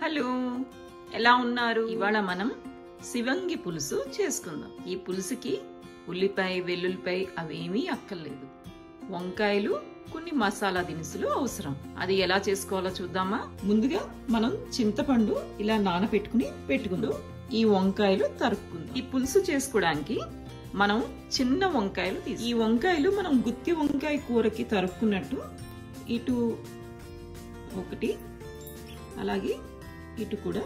Hello, ఎలా ఉన్నారు? ఇవాళ మనం శివంగి పులుసు చేసుకుందాం. ఈ పులుసుకి ఉల్లిపాయ, వెల్లుల్లిపాయ అవేమీ అక్కర్లేదు. వంకాయలు, కొన్ని మసాలా దినుసులు అవసరం. అది ఎలా చేసుకోవాలో చూద్దామా? ముందుగా మనం చింతపండు ఇలా నానబెట్టుకుని పెట్టుకుందాం. ఈ వంకాయలు తరుక్కుందాం. ఈ పులుసు చేసుకోవడానికి మనం చిన్న వంకాయలు ఈ వంకాయలు మనం గుత్తి వంకాయ కూరకి తరుక్కున్నట్టు ఇటు ఒకటి, అలాగే ఇటు కూడా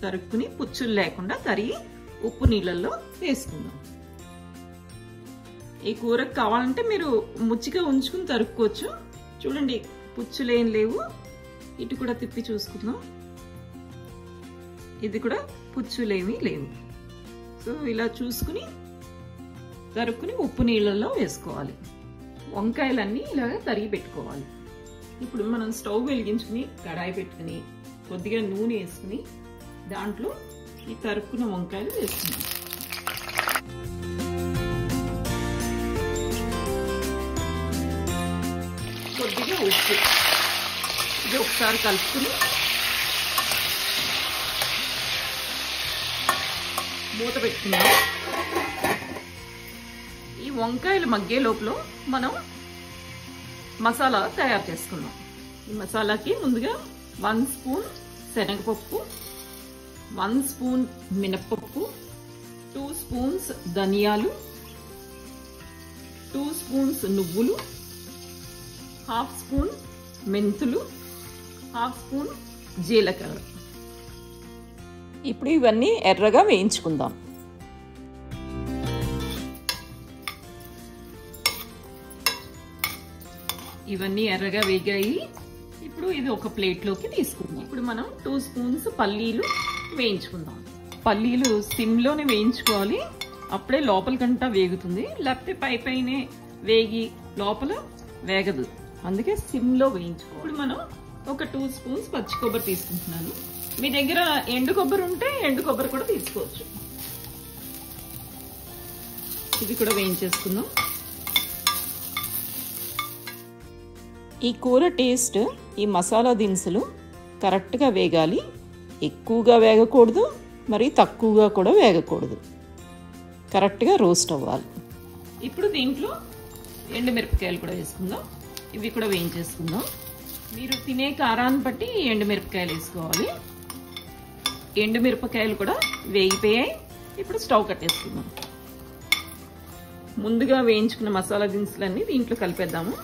తరుక్కుని పుచ్చులు లేకుండా తరిగి ఉప్పు నీళ్ళల్లో వేసుకుందాం. ఈ కూరకు కావాలంటే మీరు ముచ్చిగా ఉంచుకుని తరుక్కోవచ్చు. చూడండి, పుచ్చులేం లేవు. ఇటు కూడా తిప్పి చూసుకుందాం. ఇది కూడా పుచ్చులేమీ లేవు. సో ఇలా చూసుకుని తరుక్కుని ఉప్పు నీళ్ళల్లో వేసుకోవాలి. వంకాయలన్నీ ఇలాగా తరిగి పెట్టుకోవాలి. ఇప్పుడు మనం స్టవ్ వెలిగించుకుని కడాయి పెట్టుకుని కొద్దిగా నూనె వేసుకుని దాంట్లో ఈ తరుక్కున్న వంకాయలు వేసుకున్నాం. కొద్దిగా ఉప్పు, ఇది ఒకసారి కలుపుకుని మూత పెట్టుకున్నాం. ఈ వంకాయలు మగ్గే లోపల మనం మసాలా తయారు చేసుకుందాం. ఈ మసాలాకి ముందుగా 1 స్పూన్ శనగపప్పు, 1 స్పూన్ మినప్పప్పు, 2 స్పూన్స్ ధనియాలు, 2 స్పూన్స్ నువ్వులు, 1/2 స్పూన్ మెంతులు, 1/2 స్పూన్ జీలకర్ర. ఇప్పుడు ఇవన్నీ ఎర్రగా వేయించుకుందాం. ఇవన్నీ ఎర్రగా వేగాయి. ఇప్పుడు ఇది ఒక ప్లేట్లోకి తీసుకుందాం. ఇప్పుడు మనం 2 స్పూన్స్ పల్లీలు వేయించుకుందాం. పల్లీలు సిమ్లోనే వేయించుకోవాలి, అప్పుడే లోపలికంటా వేగుతుంది. లేకపోతే పైనే వేగి లోపల వేగదు, అందుకే సిమ్లో వేయించుకోవాలి. ఇప్పుడు మనం ఒక 2 స్పూన్స్ పచ్చి కొబ్బరి తీసుకుంటున్నాను. మీ దగ్గర ఎండు కొబ్బరి ఉంటే ఎండు కొబ్బరి కూడా తీసుకోవచ్చు. ఇది కూడా వేయించేసుకుందాం. ఈ కూర టేస్ట్ ఈ మసాలా దినుసులు కరెక్ట్గా వేగాలి. ఎక్కువగా వేగకూడదు, మరి తక్కువగా కూడా వేగకూడదు. కరెక్ట్గా రోస్ట్ అవ్వాలి. ఇప్పుడు దీంట్లో ఎండుమిరపకాయలు కూడా వేసుకుందాం. ఇవి కూడా వేయించేసుకుందాం. మీరు తినే కారాన్ని బట్టి ఎండుమిరపకాయలు వేసుకోవాలి. ఎండుమిరపకాయలు కూడా వేగిపోయాయి. ఇప్పుడు స్టవ్ కట్టేసుకుందాం. ముందుగా వేయించుకున్న మసాలా దినుసులన్నీ దీంట్లో కలిపేద్దాము.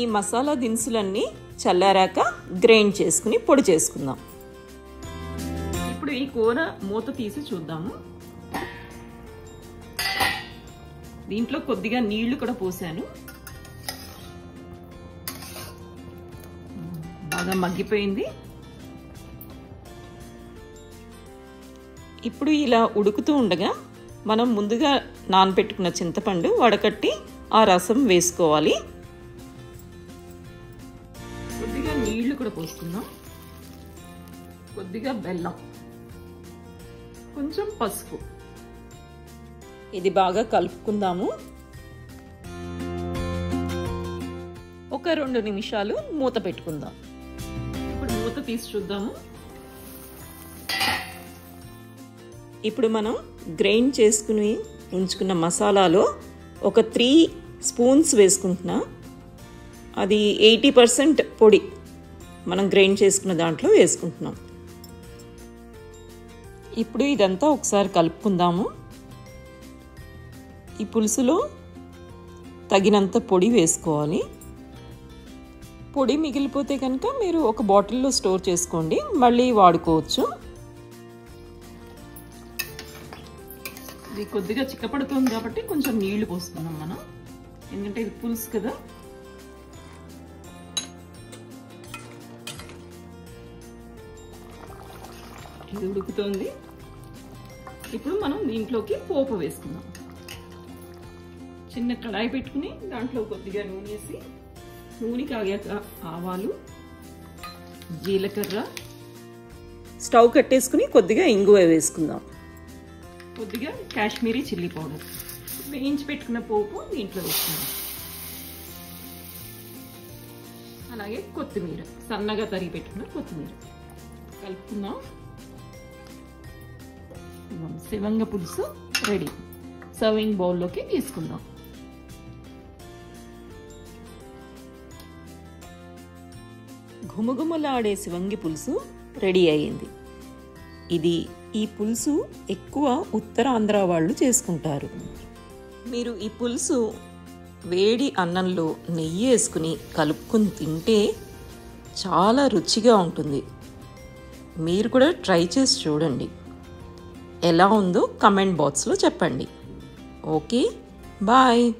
ఈ మసాలా దినుసులన్నీ చల్లారాక గ్రైండ్ చేసుకుని పొడి చేసుకుందాం. ఇప్పుడు ఈ కూర మూత తీసి చూద్దాము. దీంట్లో కొద్దిగా నీళ్లు కూడా పోసాను. బాగా మగ్గిపోయింది. ఇప్పుడు ఇలా ఉడుకుతూ ఉండగా మనం ముందుగా నానబెట్టుకున్న చింతపండు వడకట్టి ఆ రసం వేసుకోవాలి. కొద్దిగా నీళ్లు కూడా పోసుకుందాం. కొద్దిగా బెల్లం, కొంచెం పసుపు. ఇది బాగా కలుపుకుందాము. ఒక 2 నిమిషాలు మూత పెట్టుకుందాం. ఇప్పుడు మూత తీసి చూద్దాము. ఇప్పుడు మనం గ్రైండ్ చేసుకుని ఉంచుకున్న మసాలాలో ఒక 3 స్పూన్స్ వేసుకుంటున్నా. అది 80% పొడి మనం గ్రైండ్ చేసుకున్న దాంట్లో వేసుకుంటున్నాం. ఇప్పుడు ఇదంతా ఒకసారి కలుపుకుందాము. ఈ పులుసులో తగినంత పొడి వేసుకోవాలి. పొడి మిగిలిపోతే కనుక మీరు ఒక బాటిల్లో స్టోర్ చేసుకోండి, మళ్ళీ వాడుకోవచ్చు. ఇది కొద్దిగా చిక్కపడుతుంది కాబట్టి కొంచెం నీళ్లు పోసుకుందాం మనం, ఎందుకంటే ఇది పులుసు కదా. ఇది ఉడుకుతుంది. ఇప్పుడు మనం దీంట్లోకి పోపు వేసుకుందాం. చిన్న కడాయి పెట్టుకుని దాంట్లో కొద్దిగా నూనె వేసి, నూనె కాగాక ఆవాలు, జీలకర్ర, స్టవ్ కట్టేసుకుని కొద్దిగా ఇంగువ వేసుకుందాం. కొద్దిగా కాశ్మీరీ చిల్లీ పౌడర్, వేయించి పెట్టుకున్న పోపు దీంట్లో వేసుకుందాం. అలాగే కొత్తిమీర, సన్నగా తరిగి పెట్టుకున్న కొత్తిమీర కలుపుకుందాం. శివంగ పులుసు రెడీ. సర్వింగ్ బౌల్లోకి తీసుకుందాం. ఘుమఘుమలాడే శివంగి పులుసు రెడీ అయ్యింది. ఈ పులుసు ఎక్కువ ఉత్తరాంధ్ర వాళ్ళు చేసుకుంటారు. మీరు ఈ పులుసు వేడి అన్నంలో నెయ్యి వేసుకుని కలుపుకొని తింటే చాలా రుచిగా ఉంటుంది. మీరు కూడా ట్రై చేసి చూడండి. ఎలా ఉందో కమెంట్ బాక్స్లో చెప్పండి. Okay, bye.